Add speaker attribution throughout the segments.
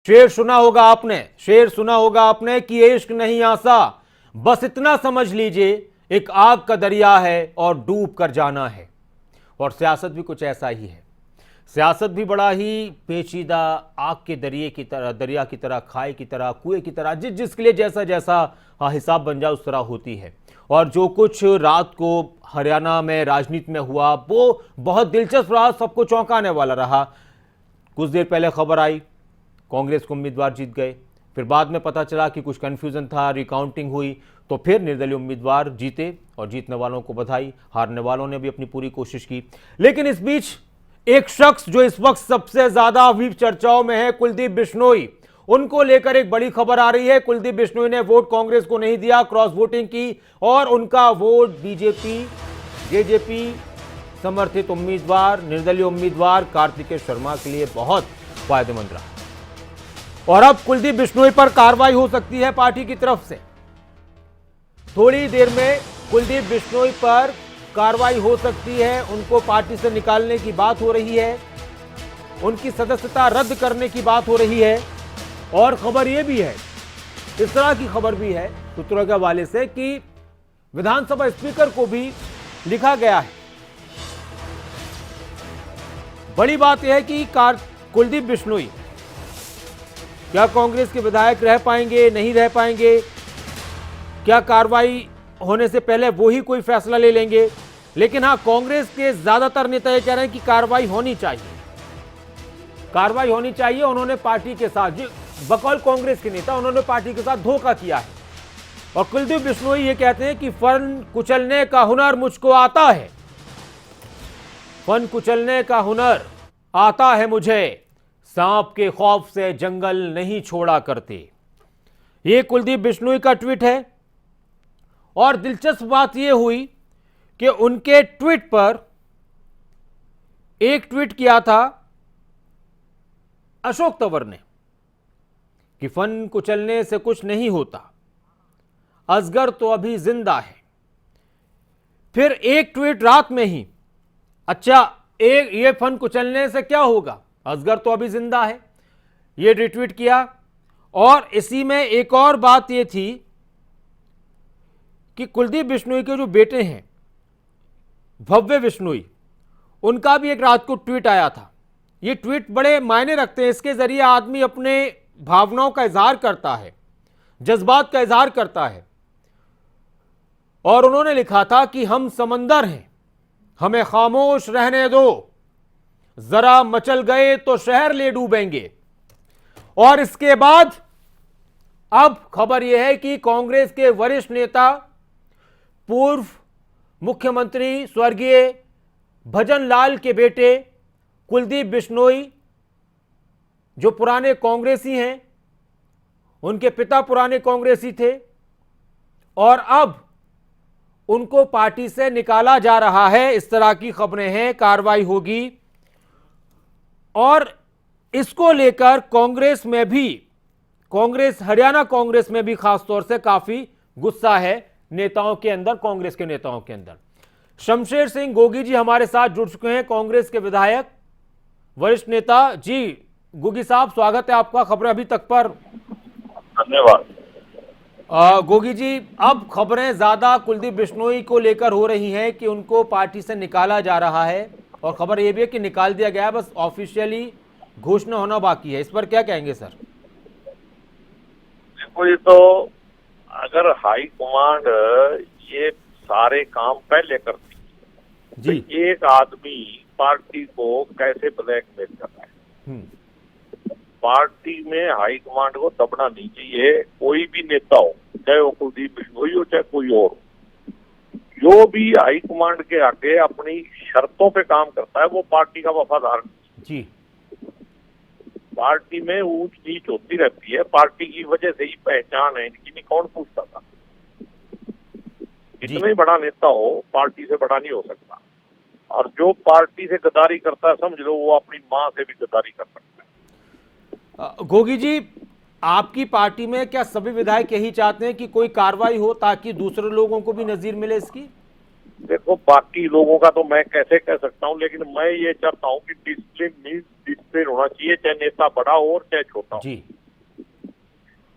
Speaker 1: शेर सुना होगा आपने, शेर सुना होगा आपने कि ये इश्क नहीं आसा, बस इतना समझ लीजिए एक आग का दरिया है और डूब कर जाना है। और सियासत भी कुछ ऐसा ही है। सियासत भी बड़ा ही पेचीदा, आग के दरिया की तरह, दरिया की तरह, खाई की तरह, कुएं की तरह, जिसके लिए जैसा जैसा हिसाब बन जाए उस तरह होती है। और जो कुछ रात को हरियाणा में राजनीति में हुआ वो बहुत दिलचस्प रहा, सबको चौंकाने वाला रहा। कुछ देर पहले खबर आई कांग्रेस के उम्मीदवार जीत गए, फिर बाद में पता चला कि कुछ कन्फ्यूजन था, रिकाउंटिंग हुई, तो फिर निर्दलीय उम्मीदवार जीते और जीतने वालों को बधाई, हारने वालों ने भी अपनी पूरी कोशिश की। लेकिन इस बीच एक शख्स जो इस वक्त सबसे ज्यादा अभी चर्चाओं में है, कुलदीप बिश्नोई, उनको लेकर एक बड़ी खबर आ रही है। कुलदीप बिश्नोई ने वोट कांग्रेस को नहीं दिया, क्रॉस वोटिंग की और उनका वोट बीजेपी जेजेपी समर्थित उम्मीदवार, निर्दलीय उम्मीदवार कार्तिकेय शर्मा के लिए बहुत फायदेमंद रहा। और अब कुलदीप बिश्नोई पर कार्रवाई हो सकती है पार्टी की तरफ से। थोड़ी देर में कुलदीप बिश्नोई पर कार्रवाई हो सकती है, उनको पार्टी से निकालने की बात हो रही है, उनकी सदस्यता रद्द करने की बात हो रही है। और खबर यह भी है, इस तरह की खबर भी है सूत्रों के हवाले से कि विधानसभा स्पीकर को भी लिखा गया है। बड़ी बात यह है कि कुलदीप बिश्नोई क्या कांग्रेस के विधायक रह पाएंगे, नहीं रह पाएंगे, क्या कार्रवाई होने से पहले वो ही कोई फैसला ले लेंगे। लेकिन हां, कांग्रेस के ज्यादातर नेता ये कह रहे हैं कि कार्रवाई होनी चाहिए, कार्रवाई होनी चाहिए। उन्होंने पार्टी के साथ, बकौल कांग्रेस के नेता, उन्होंने पार्टी के साथ धोखा किया है। और कुलदीप बिश्नोई ये कहते हैं कि फन कुचलने का हुनर मुझको आता है, फन कुचलने का हुनर आता है मुझे, सांप के खौफ से जंगल नहीं छोड़ा करते। यह कुलदीप बिश्नोई का ट्वीट है। और दिलचस्प बात यह हुई कि उनके ट्वीट पर एक ट्वीट किया था अशोक तंवर ने कि फन कुचलने से कुछ नहीं होता, असगर तो अभी जिंदा है। फिर एक ट्वीट रात में ही, अच्छा ये फन कुचलने से क्या होगा, असगर तो अभी जिंदा है, ये रिट्वीट किया। और इसी में एक और बात यह थी कि कुलदीप बिश्नोई के जो बेटे हैं भव्य बिश्नोई, उनका भी एक रात को ट्वीट आया था। ये ट्वीट बड़े मायने रखते हैं, इसके जरिए आदमी अपने भावनाओं का इजहार करता है, जज्बात का इजहार करता है। और उन्होंने लिखा था कि हम समंदर हैं, हमें खामोश रहने दो, जरा मचल गए तो शहर ले डूबेंगे। और इसके बाद अब खबर यह है कि कांग्रेस के वरिष्ठ नेता, पूर्व मुख्यमंत्री स्वर्गीय भजन लाल के बेटे कुलदीप बिश्नोई, जो पुराने कांग्रेसी हैं, उनके पिता पुराने कांग्रेसी थे, और अब उनको पार्टी से निकाला जा रहा है, इस तरह की खबरें हैं। कार्रवाई होगी और इसको लेकर कांग्रेस में भी, कांग्रेस, हरियाणा कांग्रेस में भी खासतौर से काफी गुस्सा है नेताओं के अंदर, कांग्रेस के नेताओं के अंदर। शमशेर सिंह गोगी जी हमारे साथ जुड़ चुके हैं, कांग्रेस के विधायक, वरिष्ठ नेता जी। गोगी साहब, स्वागत है आपका खबरें अभी तक पर।
Speaker 2: धन्यवाद।
Speaker 1: गोगी जी, अब खबरें ज्यादा कुलदीप बिश्नोई को लेकर हो रही हैं कि उनको पार्टी से निकाला जा रहा है, और खबर यह भी है कि निकाल दिया गया है, बस ऑफिशियली घोषणा होना बाकी है। इस पर क्या कहेंगे सर?
Speaker 2: देखो, ये तो अगर हाई कमांड ये सारे काम पहले करती
Speaker 1: जी,
Speaker 2: तो एक आदमी पार्टी को कैसे ब्लैकमेल कर रहा है। पार्टी में हाई कमांड को दबना नहीं चाहिए, कोई भी नेता हो, चाहे वो कुलदीप बिश्नोई हो चाहे कोई और, जो भी हाई कमांड के आगे अपनी शर्तों पे काम करता है वो पार्टी का वफादार
Speaker 1: जी।
Speaker 2: पार्टी में ऊंच नीच होती रहती है, पार्टी की वजह से ही पहचान है इनकी, नहीं कौन पूछता था। इतना ही बड़ा नेता हो, पार्टी से बड़ा नहीं हो सकता। और जो पार्टी से गद्दारी करता है, समझ लो वो अपनी मां से भी गद्दारी कर सकता है।
Speaker 1: गोगी जी, आपकी पार्टी में क्या सभी विधायक यही चाहते हैं कि कोई कार्रवाई हो ताकि दूसरे लोगों को भी नजीर मिले इसकी?
Speaker 2: देखो, बाकी लोगों का तो मैं कैसे कह सकता हूँ, लेकिन मैं ये चाहता हूँ कि डिसिप्लिन मीन्स डिसिप्लिन होना चाहिए, चाहे नेता बड़ा हो और चाहे छोटा हो।
Speaker 1: जी।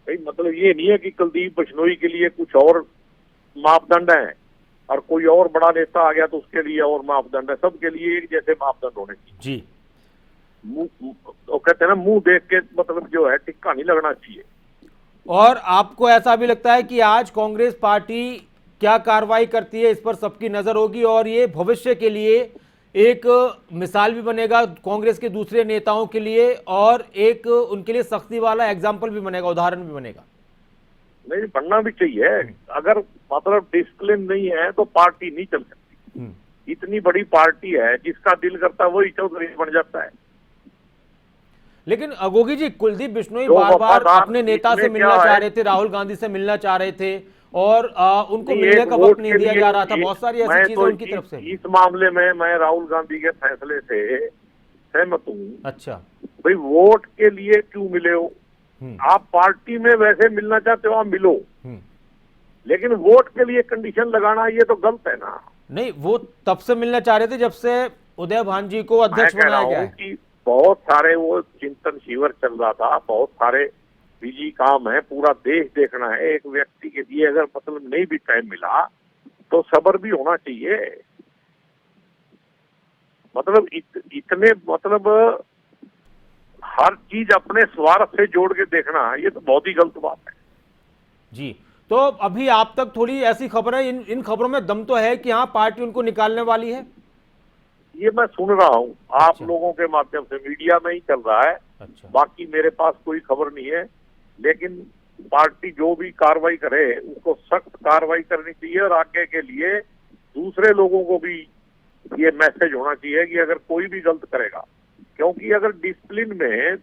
Speaker 2: भाई मतलब ये नहीं है कि कुलदीप बिश्नोई के लिए कुछ और मापदंड है और कोई और बड़ा नेता आ गया तो उसके लिए और मापदंड है। सबके लिए एक जैसे मापदंड होने चाहिए
Speaker 1: जी।
Speaker 2: वो कहते हैं ना, मुंह देख के मतलब जो है टिक्का नहीं लगना चाहिए।
Speaker 1: और आपको ऐसा भी लगता है कि आज कांग्रेस पार्टी क्या कार्रवाई करती है इस पर सबकी नजर होगी और ये भविष्य के लिए एक मिसाल भी बनेगा कांग्रेस के दूसरे नेताओं के लिए और एक उनके लिए सख्ती वाला एग्जाम्पल भी बनेगा, उदाहरण भी बनेगा?
Speaker 2: नहीं, बनना भी चाहिए। अगर मतलब डिसिप्लिन नहीं है तो पार्टी नहीं चल सकती। इतनी बड़ी पार्टी है, जिसका दिल करता है वही चौधरी बन जाता है।
Speaker 1: लेकिन गोगी जी, कुलदीप बिश्नोई
Speaker 2: जो
Speaker 1: बार बार
Speaker 2: वफादार
Speaker 1: अपने नेता से
Speaker 2: इसमें
Speaker 1: मिलना
Speaker 2: क्या
Speaker 1: चाह
Speaker 2: है?
Speaker 1: रहे थे, राहुल गांधी से मिलना चाह रहे थे और उनको
Speaker 2: नहीं,
Speaker 1: मिलने
Speaker 2: एक
Speaker 1: का
Speaker 2: वोट
Speaker 1: वक्त नहीं
Speaker 2: के
Speaker 1: दिया
Speaker 2: लिए
Speaker 1: जा रहा था। बहुत सारी ऐसी
Speaker 2: मैं
Speaker 1: चीजें
Speaker 2: तो
Speaker 1: उनकी तरफ से।
Speaker 2: इस मामले में मैं राहुल गांधी के फैसले से सहमत हूँ।
Speaker 1: अच्छा।
Speaker 2: भाई वोट के लिए क्यों मिले हो? आप पार्टी में वैसे मिलना चाहते हो, आप मिलो, लेकिन वोट के लिए कंडीशन लगाना ये तो गलत है ना।
Speaker 1: नहीं, वो तब से मिलना चाह रहे थे जब से उदय भान जी को अध्यक्ष
Speaker 2: मैं कह रहा
Speaker 1: बनाया गया
Speaker 2: हूँ
Speaker 1: है।
Speaker 2: कि बहुत सारे वो चिंतन शिविर चल रहा था, बहुत सारे बिजी काम है, पूरा देश देखना है। एक व्यक्ति के लिए अगर मतलब नहीं भी टाइम मिला तो सब्र भी होना चाहिए। मतलब इतने मतलब हर चीज अपने स्वार्थ से जोड़ के देखना, ये तो बहुत ही गलत बात है
Speaker 1: जी। तो अभी आप तक थोड़ी ऐसी खबरें, इन खबरों में दम तो है कि हाँ पार्टी उनको निकालने वाली है?
Speaker 2: ये मैं सुन रहा हूँ आप
Speaker 1: अच्छा।
Speaker 2: लोगों के माध्यम से, मीडिया में ही चल रहा है।
Speaker 1: अच्छा।
Speaker 2: बाकी मेरे पास कोई खबर नहीं है, लेकिन पार्टी जो भी कार्रवाई करे उसको सख्त कार्रवाई करनी चाहिए और आगे के लिए दूसरे लोगों को भी ये मैसेज होना चाहिए कि अगर कोई भी गलत करेगा, क्योंकि अगर डिसिप्लिन में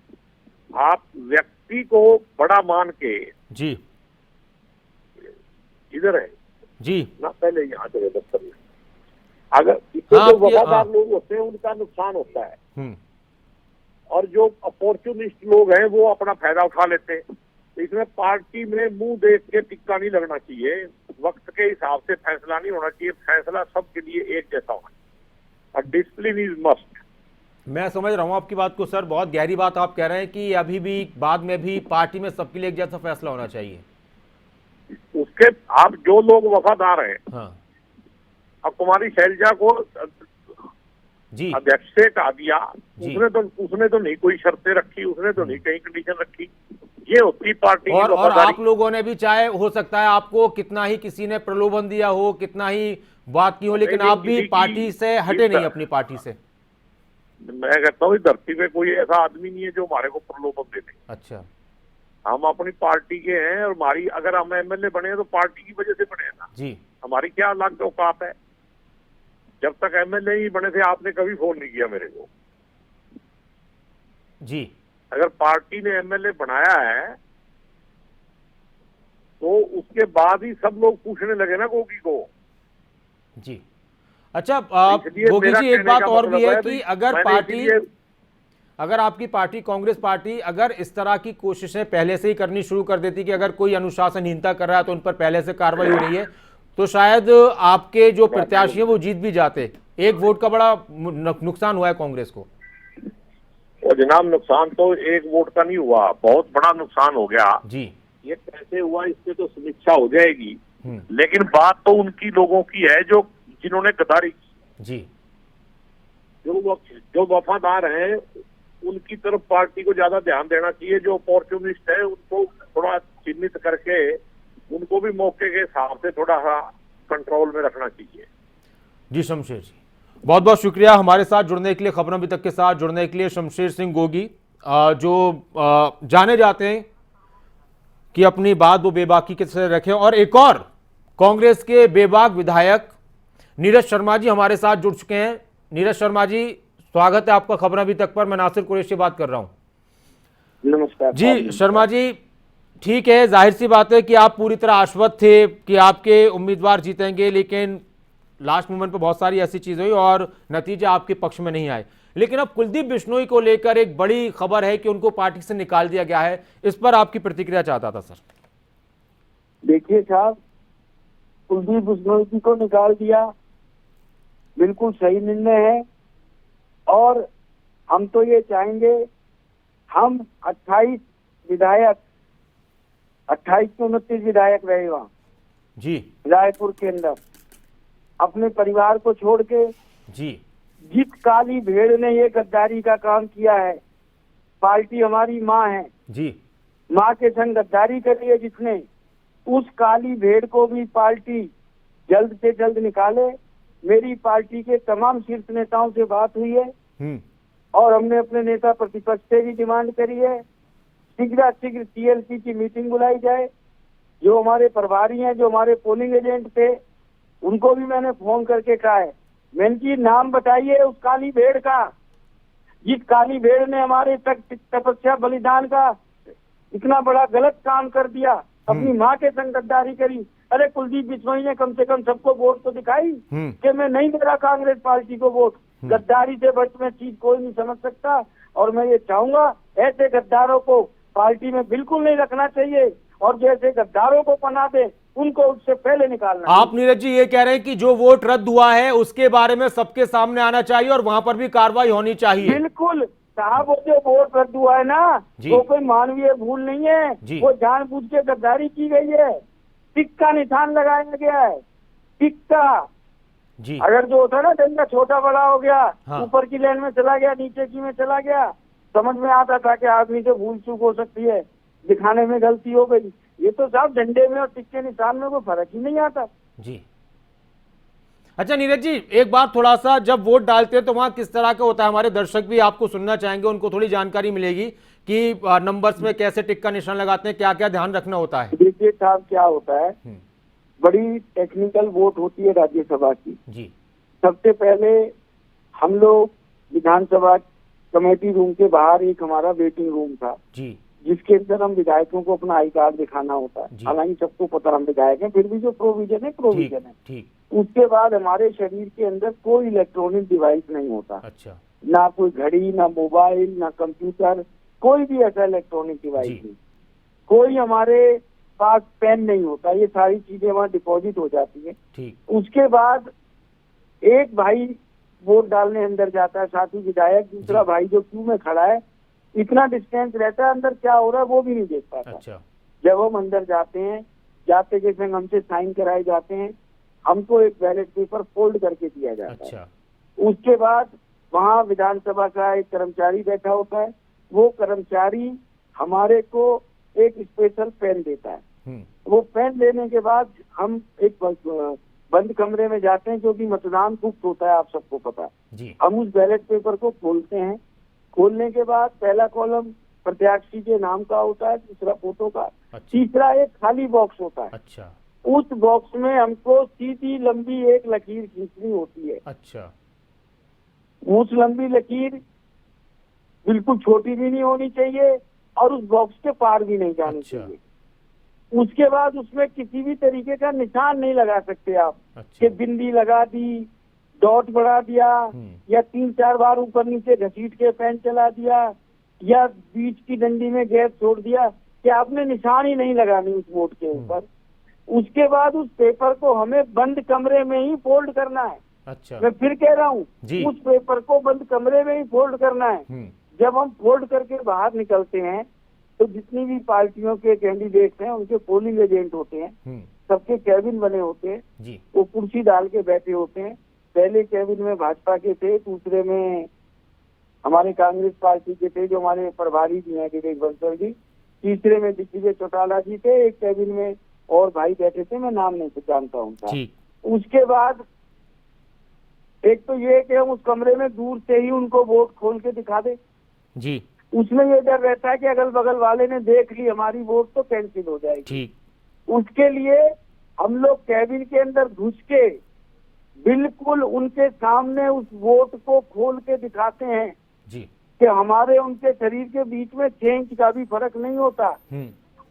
Speaker 2: आप व्यक्ति को बड़ा मान के
Speaker 1: जी।
Speaker 2: इधर है
Speaker 1: जी।
Speaker 2: ना, पहले यहाँ चले दफ्तर में, अगर इससे जो वफादार लोग होते हैं उनका नुकसान होता है और जो अपॉर्चुनिस्ट लोग हैं वो अपना फायदा उठा लेते हैं। तो इसमें पार्टी में मुंह देख के टिक्का नहीं लगना चाहिए, वक्त के हिसाब से फैसला नहीं होना चाहिए, फैसला सबके लिए एक जैसा होना चाहिए और डिसिप्लिन इज मस्ट।
Speaker 1: मैं समझ रहा हूँ आपकी बात को सर, बहुत गहरी बात आप कह रहे हैं कि अभी भी बाद में भी पार्टी में सबके लिए एक जैसा फैसला होना चाहिए।
Speaker 2: उसके आप जो लोग वफादार हैं,
Speaker 1: हाँ
Speaker 2: अब कुमारी शैलजा को
Speaker 1: जी
Speaker 2: अध्यक्ष से हटा दिया, उसने तो नहीं कोई शर्तें रखी, उसने तो नहीं कहीं कंडीशन रखी। ये होती पार्टी की
Speaker 1: और
Speaker 2: वफादारी।
Speaker 1: आप लोगों ने भी, चाहे हो सकता है आपको कितना ही किसी ने प्रलोभन दिया हो, कितना ही बात की हो, लेकिन आप भी पार्टी से हटे नहीं, अपनी पार्टी से।
Speaker 2: मैं कहता हूँ धरती पे कोई ऐसा आदमी नहीं है जो हमारे को प्रलोभन दे दे।
Speaker 1: अच्छा।
Speaker 2: हम अपनी पार्टी के हैं और हमारी, अगर हम एमएलए बने हैं तो पार्टी की वजह से बने हैं ना
Speaker 1: जी।
Speaker 2: हमारी क्या अलग औकात है? जब तक एमएलए ही बने थे आपने कभी फोन नहीं किया मेरे को
Speaker 1: जी।
Speaker 2: अगर पार्टी ने एमएलए बनाया है तो उसके बाद ही सब लोग पूछने लगे ना गोगी को।
Speaker 1: जी। अच्छा गोगी जी, एक बात और भी है कि अगर आपकी पार्टी कांग्रेस पार्टी अगर इस तरह की कोशिशें पहले से ही करनी शुरू कर देती कि अगर कोई अनुशासनहीनता कर रहा है तो उन पर पहले से कार्रवाई हो रही है, तो शायद आपके जो प्रत्याशी हैं वो जीत भी जाते। एक वोट का बड़ा नुकसान हुआ है कांग्रेस को।
Speaker 2: और जनाब नुकसान तो एक वोट का नहीं हुआ, बहुत बड़ा नुकसान हो गया
Speaker 1: जी।
Speaker 2: ये कैसे हुआ इससे तो समीक्षा हो जाएगी, लेकिन बात तो उनकी लोगों की है जो जिन्होंने गद्दारी की
Speaker 1: जी।
Speaker 2: जो वफादार हैं उनकी तरफ पार्टी को ज्यादा ध्यान देना चाहिए। जो अपॉर्चुनिस्ट है उनको थोड़ा चिन्हित करके उनको भी मौके के हिसाब से थोड़ा सा कंट्रोल में रखना चाहिए।
Speaker 1: जी शमशेर जी, बहुत बहुत शुक्रिया हमारे साथ जुड़ने के लिए, खबरों अभी तक के साथ जुड़ने के लिए। शमशेर सिंह गोगी जो जाने जाते हैं कि अपनी बात वो बेबाकी के से रखें। और एक और कांग्रेस के बेबाक विधायक नीरज शर्मा जी हमारे साथ जुड़ चुके हैं। नीरज शर्मा जी, स्वागत है आपका खबरों अभी तक पर। मैं नासिर कुरैशी बात कर रहा हूं।
Speaker 2: नमस्कार
Speaker 1: जी शर्मा जी, ठीक है, जाहिर सी बात है कि आप पूरी तरह आश्वस्त थे कि आपके उम्मीदवार जीतेंगे, लेकिन लास्ट मोमेंट पे बहुत सारी ऐसी चीजें हुई और नतीजे आपके पक्ष में नहीं आए। लेकिन अब कुलदीप बिश्नोई को लेकर एक बड़ी खबर है कि उनको पार्टी से निकाल दिया गया है। इस पर आपकी प्रतिक्रिया चाहता था सर।
Speaker 3: देखिए साहब, कुलदीप बिश्नोई को निकाल दिया, बिल्कुल सही निर्णय है। और हम तो ये चाहेंगे, हम 28 विधायक 28 से 29 विधायक रहे वहाँ
Speaker 1: जी
Speaker 3: रायपुर के अंदर, अपने परिवार को छोड़ के।
Speaker 1: जी
Speaker 3: जिस काली भेड़ ने ये गद्दारी का काम किया है, पार्टी हमारी माँ है,
Speaker 1: जी
Speaker 3: माँ के संग गद्दारी करी है जिसने, उस काली भेड़ को भी पार्टी जल्द से जल्द निकाले। मेरी पार्टी के तमाम शीर्ष नेताओं से बात हुई है और हमने अपने नेता प्रतिपक्ष से भी डिमांड करी है, शीघ्र सीएलपी की मीटिंग बुलाई जाए। जो हमारे प्रभारी हैं, जो हमारे पोलिंग एजेंट थे, उनको भी मैंने फोन करके कहा है, मैंने जी नाम बताइए उस काली भेड़ का, जिस काली भेड़ ने हमारे तक तपस्या बलिदान का इतना बड़ा गलत काम कर दिया, अपनी माँ के संग गद्दारी करी। अरे कुलदीप बिश्नोई ने कम से कम सबको वोट तो दिखाई कि मैं नहीं दे रहा कांग्रेस पार्टी को वोट। गद्दारी से बच में चीज कोई नहीं समझ सकता, और मैं ये चाहूंगा ऐसे गद्दारों को पार्टी में बिल्कुल नहीं रखना चाहिए, और जैसे गद्दारों को पनाह दे उनको उससे पहले निकालना।
Speaker 1: आप नीरज जी ये कह रहे हैं कि जो वोट रद्द हुआ है उसके बारे में सबके सामने आना चाहिए और वहां पर भी कार्रवाई होनी चाहिए।
Speaker 3: बिल्कुल साहब, वो जो वोट रद्द हुआ है ना, वो कोई मानवीय भूल नहीं है, वो जानबूझ के गद्दारी की गई है, टिक का निशान लगाया गया है, टिक का।
Speaker 1: जी
Speaker 3: अगर जो होता है ना डंडा छोटा बड़ा हो गया,
Speaker 1: हाँ।
Speaker 3: ऊपर की लाइन में चला गया, नीचे की में चला गया, समझ में आता था कि आदमी से भूल चूक हो सकती है, दिखाने में गलती हो गई। ये तो साहब डंडे में और टिक के निशान में कोई फर्क ही नहीं आता।
Speaker 1: जी अच्छा नीरज जी, एक बार थोड़ा सा जब वोट डालते हैं तो वहां किस तरह का होता है, हमारे दर्शक भी आपको सुनना चाहेंगे, उनको थोड़ी जानकारी मिलेगी कि नंबर्स में कैसे टिक का निशान लगाते हैं, क्या क्या ध्यान रखना होता है।
Speaker 3: देखिए साहब क्या होता है, बड़ी टेक्निकल वोट होती है राज्यसभा की।
Speaker 1: जी
Speaker 3: सबसे पहले हम लोग विधानसभा कमेटी रूम के बाहर एक हमारा वेटिंग रूम था,
Speaker 1: जी
Speaker 3: जिसके अंदर हम विधायकों को अपना आई कार्ड दिखाना होता है। हालांकि सबको पता हम विधायक हैं, फिर भी जो प्रोविजन है प्रोविजन है।
Speaker 1: ठीक।
Speaker 3: उसके बाद हमारे शरीर के अंदर कोई इलेक्ट्रॉनिक डिवाइस नहीं होता।
Speaker 1: अच्छा।
Speaker 3: ना कोई घड़ी, ना मोबाइल, ना कंप्यूटर, कोई भी ऐसा इलेक्ट्रॉनिक डिवाइस नहीं। कोई हमारे पास पेन नहीं होता, ये सारी चीजें वहाँ डिपॉजिट हो जाती है।
Speaker 1: ठीक।
Speaker 3: उसके बाद एक भाई वोट डालने अंदर जाता है, साथी विधायक, दूसरा भाई जो क्यू में खड़ा है, इतना डिस्टेंस रहता है, अंदर क्या हो रहा है वो भी नहीं देख पाता।
Speaker 1: अच्छा।
Speaker 3: जब हम अंदर जाते हैं, जाते के संग हमसे साइन कराए जाते हैं, हमको एक बैलेट पेपर फोल्ड करके दिया जाता है।
Speaker 1: अच्छा।
Speaker 3: उसके बाद वहाँ विधानसभा का एक कर्मचारी बैठा होता है, वो कर्मचारी हमारे को एक स्पेशल पेन देता है। वो पेन लेने के बाद हम एक बंद कमरे में जाते हैं, जो कि मतदान गुप्त होता है, आप सबको पता है। हम उस बैलेट पेपर को खोलते हैं। खोलने के बाद पहला कॉलम प्रत्याशी के नाम का होता है, दूसरा फोटो का, तीसरा एक खाली बॉक्स होता है।
Speaker 1: अच्छा।
Speaker 3: उस बॉक्स में हमको सीधी लंबी एक लकीर खींचनी होती है।
Speaker 1: अच्छा।
Speaker 3: उस लंबी लकीर बिल्कुल छोटी भी नहीं होनी चाहिए और उस बॉक्स के पार भी नहीं जानी चाहिए। उसके बाद उसमें किसी भी तरीके का निशान नहीं लगा सकते आप। कि बिंदी लगा दी, डॉट बढ़ा दिया, या 3-4 बार ऊपर नीचे घसीट के पेन चला दिया, या बीच की डंडी में गैप छोड़ दिया, कि आपने निशान ही नहीं लगानी उस वोट के ऊपर। उसके बाद उस पेपर को हमें बंद कमरे में ही फोल्ड करना है।
Speaker 1: अच्छा।
Speaker 3: मैं फिर कह रहा हूँ, उस पेपर को बंद कमरे में ही फोल्ड करना है। जब हम फोल्ड करके बाहर निकलते हैं तो जितनी भी पार्टियों के कैंडिडेट हैं, उनके पोलिंग एजेंट होते हैं, सबके कैबिन बने होते हैं, वो कुर्सी डाल के बैठे होते हैं। पहले कैबिन में भाजपा के थे, दूसरे में हमारे कांग्रेस पार्टी के थे, जो हमारे प्रभारी भी हैं विवेक बंसल जी, तीसरे में दिग्विजय चौटाला जी थे, एक कैबिन में और भाई बैठे थे, मैं नाम नहीं जानता उनका। उसके बाद एक तो ये कि हम उस कमरे में दूर से ही उनको वोट खोल के दिखा दे
Speaker 1: जी।
Speaker 3: उसमें ये डर रहता है कि अगल बगल वाले ने देख ली हमारी वोट तो कैंसिल हो जाएगी।
Speaker 1: ठीक।
Speaker 3: उसके लिए हम लोग कैबिन के अंदर घुस के बिल्कुल उनके सामने उस वोट को खोल के दिखाते हैं
Speaker 1: जी
Speaker 3: कि हमारे उनके शरीर के बीच में 6 इंच का भी फर्क नहीं होता।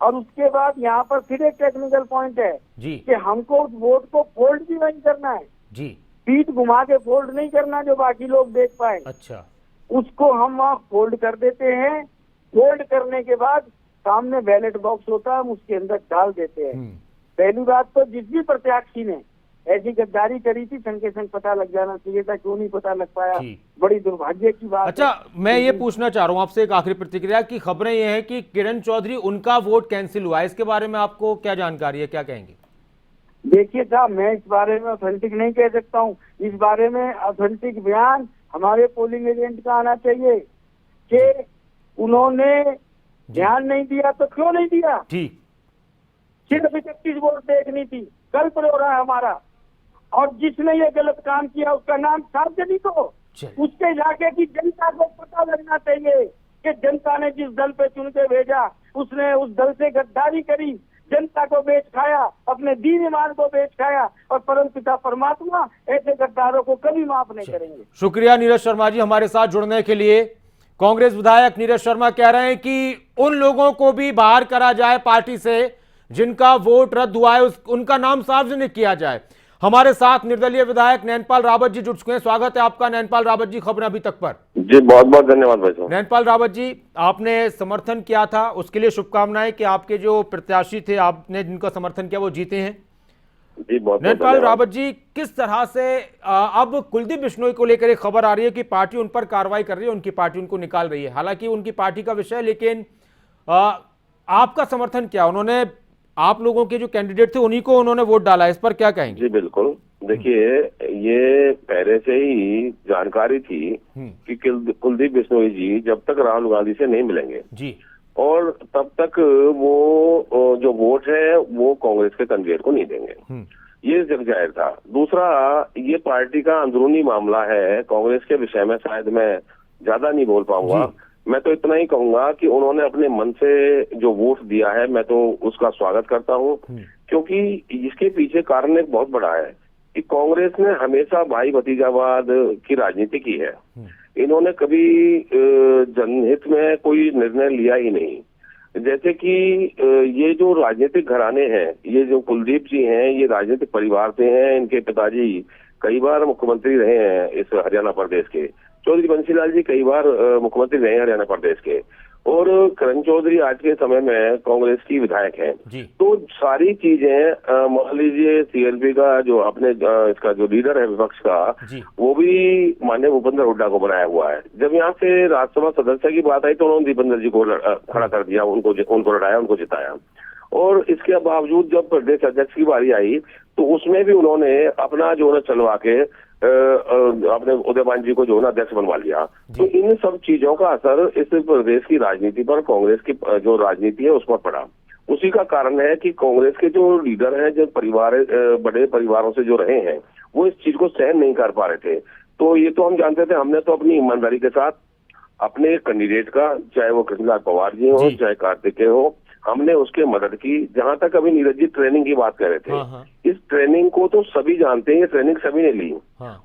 Speaker 3: और उसके बाद यहाँ पर फिर एक टेक्निकल पॉइंट है
Speaker 1: जी
Speaker 3: कि हमको उस वोट को फोल्ड भी नहीं करना है
Speaker 1: जी,
Speaker 3: पीठ घुमा के फोल्ड नहीं करना जो बाकी लोग देख पाए।
Speaker 1: अच्छा।
Speaker 3: उसको हम वहाँ फोल्ड कर देते हैं। फोल्ड करने के बाद सामने बैलेट बॉक्स होता है, हम उसके अंदर डाल देते हैं। पहली बात तो जिस भी प्रत्याशी ने ऐसी गद्दारी करी थी, संग के संग पता लग जाना चाहिए था, क्यों नहीं पता लग पाया।
Speaker 1: जी।
Speaker 3: बड़ी दुर्भाग्य की बात
Speaker 1: अच्छा,
Speaker 3: है।
Speaker 1: मैं ये पूछना चाह रहा हूं आपसे एक आखिरी प्रतिक्रिया की खबरें ये हैं कि किरण चौधरी उनका वोट कैंसिल हुआ है, इसके बारे में आपको क्या जानकारी है, क्या कहेंगे?
Speaker 3: देखिए साहब, मैं इस बारे में ऑथेंटिक नहीं कह सकता हूँ। इस बारे में ऑथेंटिक बयान हमारे पोलिंग एजेंट का आना चाहिए कि उन्होंने ध्यान नहीं दिया तो क्यों नहीं दिया।
Speaker 1: ठीक,
Speaker 3: सिर्फ 31 वोट देखनी थी, कल पर हो रहा है हमारा। और जिसने ये गलत काम किया उसका नाम सार्वजनिक हो,
Speaker 1: चलिए।
Speaker 3: उसके इलाके की जनता को पता लगना चाहिए कि जनता ने जिस दल पे चुन के भेजा उसने उस दल से गद्दारी करी, जनता को बेच खाया, अपने दीन ईमान को बेच खाया, और परमपिता परमात्मा ऐसे गद्दारों को कभी माफ नहीं करेंगे।
Speaker 1: शुक्रिया नीरज शर्मा जी हमारे साथ जुड़ने के लिए। कांग्रेस विधायक नीरज शर्मा कह रहे हैं कि उन लोगों को भी बाहर करा जाए पार्टी से जिनका वोट रद्द हुआ है, उनका नाम सार्वजनिक किया जाए। हमारे साथ निर्दलीय विधायक नैनपाल रावत जी जुड़ चुके हैं। स्वागत है आपका नैनपाल रावत जी खबरें अभी तक पर।
Speaker 2: जी बहुत बहुत धन्यवाद भाई साहब।
Speaker 1: नैनपाल रावत जी, आपने समर्थन किया था, उसके लिए शुभकामनाएं कि आपके जो प्रत्याशी थे, आपने जिनका समर्थन किया वो जीते हैं।
Speaker 2: जी बहुत
Speaker 1: नैनपाल रावत जी, किस तरह से अब कुलदीप बिश्नोई को लेकर एक खबर आ रही है कि पार्टी उन पर कार्रवाई कर रही है, उनकी पार्टी उनको निकाल रही है, हालांकि उनकी पार्टी का विषय, लेकिन आपका समर्थन क्या? उन्होंने आप लोगों के जो कैंडिडेट थे उन्हीं को उन्होंने वोट डाला, इस पर क्या कहेंगे?
Speaker 2: जी बिल्कुल, देखिए ये पहले से ही जानकारी थी कि कुलदीप बिश्नोई जी जब तक राहुल गांधी से नहीं मिलेंगे
Speaker 1: जी,
Speaker 2: और तब तक वो जो वोट है वो कांग्रेस के कैंडिडेट को नहीं देंगे, ये जग जाहिर था। दूसरा, ये पार्टी का अंदरूनी मामला है, कांग्रेस के विषय में शायद मैं ज्यादा नहीं बोल पाऊंगा। मैं तो इतना ही कहूंगा कि उन्होंने अपने मन से जो वोट दिया है मैं तो उसका स्वागत करता हूं, क्योंकि इसके पीछे कारण एक बहुत बड़ा है कि कांग्रेस ने हमेशा भाई भतीजावाद की राजनीति की है। इन्होंने कभी जनहित में कोई निर्णय लिया ही नहीं। जैसे कि ये जो राजनीतिक घराने हैं, ये जो कुलदीप जी हैं, ये राजनीतिक परिवार से हैं। इनके पिताजी कई बार मुख्यमंत्री रहे हैं इस हरियाणा प्रदेश के, चौधरी बंसीलाल जी कई बार मुख्यमंत्री रहे हरियाणा प्रदेश के, और किरण चौधरी आज के समय में कांग्रेस की विधायक हैं। तो सारी चीजें, मान लीजिए सीएलपी का जो अपने इसका जो लीडर है विपक्ष का, वो भी माननीय भूपेंद्र हुड्डा को बनाया हुआ है। जब यहाँ से राज्यसभा सदस्य की बात आई तो उन्होंने दीपेंद्र जी को खड़ा कर दिया, उनको लड़ाया, उनको जिताया। और इसके बावजूद जब प्रदेश अध्यक्ष की बारी आई तो उसमें भी उन्होंने अपना जो है चलवा के अपने उदयमान जी को जो है अध्यक्ष बनवा लिया। तो इन सब चीजों का असर इस प्रदेश की राजनीति पर, कांग्रेस की जो राजनीति है उस पर पड़ा। उसी का कारण है कि कांग्रेस के जो लीडर हैं, जो परिवार बड़े परिवारों से जो रहे हैं, वो इस चीज को सहन नहीं कर पा रहे थे। तो ये तो हम जानते थे, हमने तो अपनी ईमानदारी के साथ अपने कैंडिडेट का, चाहे वो कृष्णलाल पवार जी हो, चाहे कार्तिकेय हो, हमने उसके मदद की। जहां तक अभी नीरज जी ट्रेनिंग की बात कर रहे थे, इस ट्रेनिंग को तो सभी जानते हैं, ये ट्रेनिंग सभी ने ली।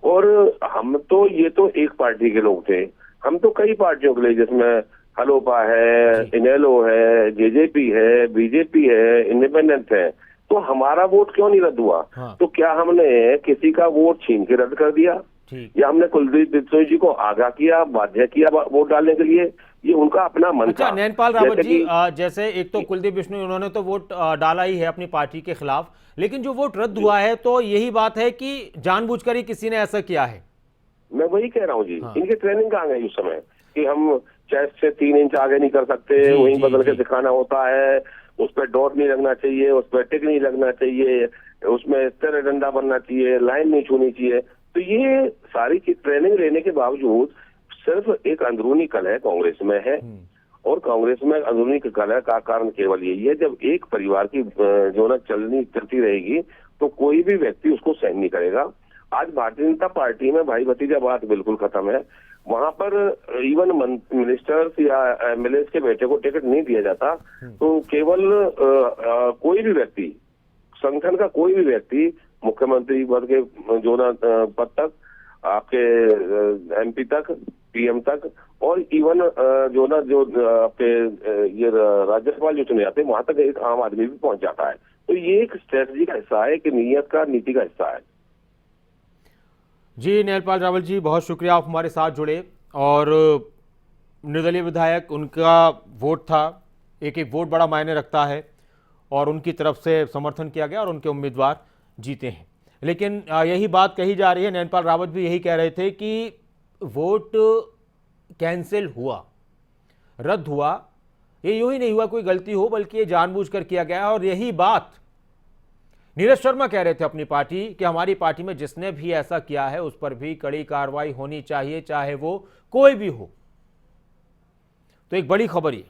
Speaker 2: और हम तो, ये तो एक पार्टी के लोग थे, हम तो कई पार्टियों के लिए, जिसमें हलोपा है, इनेलो है, जेजेपी है, बीजेपी है, इंडिपेंडेंट है, तो हमारा वोट क्यों नहीं रद्द हुआ? तो क्या हमने किसी का वोट छीन के रद्द कर दिया, या हमने कुलदीप बिश्नोई जी को आगाह किया, बाध्य किया वोट डालने के लिए? ये उनका अपना मन था।
Speaker 1: नैनपाल रावत जी, जैसे एक तो कुलदीप बिश्नोई, उन्होंने तो वोट डाला ही है अपनी पार्टी के खिलाफ, लेकिन जो वोट रद्द हुआ है तो यही बात है कि जानबूझकर ही किसी ने ऐसा किया है।
Speaker 2: मैं वही कह रहा हूँ जी, इनकी ट्रेनिंग कहाँ गई उस समय कि हम चेस्ट से 3 इंच आगे नहीं कर सकते, वहीं बदल के दिखाना होता है, उस पर डॉट नहीं लगना चाहिए, उस पर टिक नहीं लगना चाहिए, उसमें स्थिर डंडा बनना चाहिए, लाइन नहीं छूनी चाहिए। तो ये सारी ट्रेनिंग लेने के बावजूद सिर्फ एक अंदरूनी कलह कांग्रेस में है, और कांग्रेस में अंदरूनी कलह का कारण केवल यही है, जब एक परिवार की जो ना चलती रहेगी तो कोई भी व्यक्ति उसको सहन नहीं करेगा। आज भारतीय जनता पार्टी में भाई भतीजा बात बिल्कुल खत्म है। वहां पर इवन मिनिस्टर्स या एमएलए के बेटे को टिकट नहीं दिया जाता, तो केवल कोई भी व्यक्ति, संगठन का कोई भी व्यक्ति मुख्यमंत्री पद के जो ना पद तक, आपके एमपी तक, पीएम तक, और इवन जो ना जो आपके ये राज्यपाल जो चुने जाते हैं वहां तक एक आम आदमी भी पहुंच जाता है। तो ये एक स्ट्रेटजी का हिस्सा है, कि नीयत का, नीति का हिस्सा है।
Speaker 1: जी नैनपाल रावत जी, बहुत शुक्रिया, आप हमारे साथ जुड़े। और निर्दलीय विधायक, उनका वोट था, एक एक वोट बड़ा मायने रखता है, और उनकी तरफ से समर्थन किया गया और उनके उम्मीदवार जीते हैं। लेकिन यही बात कही जा रही है, नैनपाल रावत भी यही कह रहे थे कि वोट कैंसिल हुआ, रद्द हुआ, ये यूं ही नहीं हुआ कोई गलती हो, बल्कि ये जानबूझकर किया गया। और यही बात नीरज शर्मा कह रहे थे अपनी पार्टी कि हमारी पार्टी में जिसने भी ऐसा किया है उस पर भी कड़ी कार्रवाई होनी चाहिए, चाहे वो कोई भी हो। तो एक बड़ी खबर ये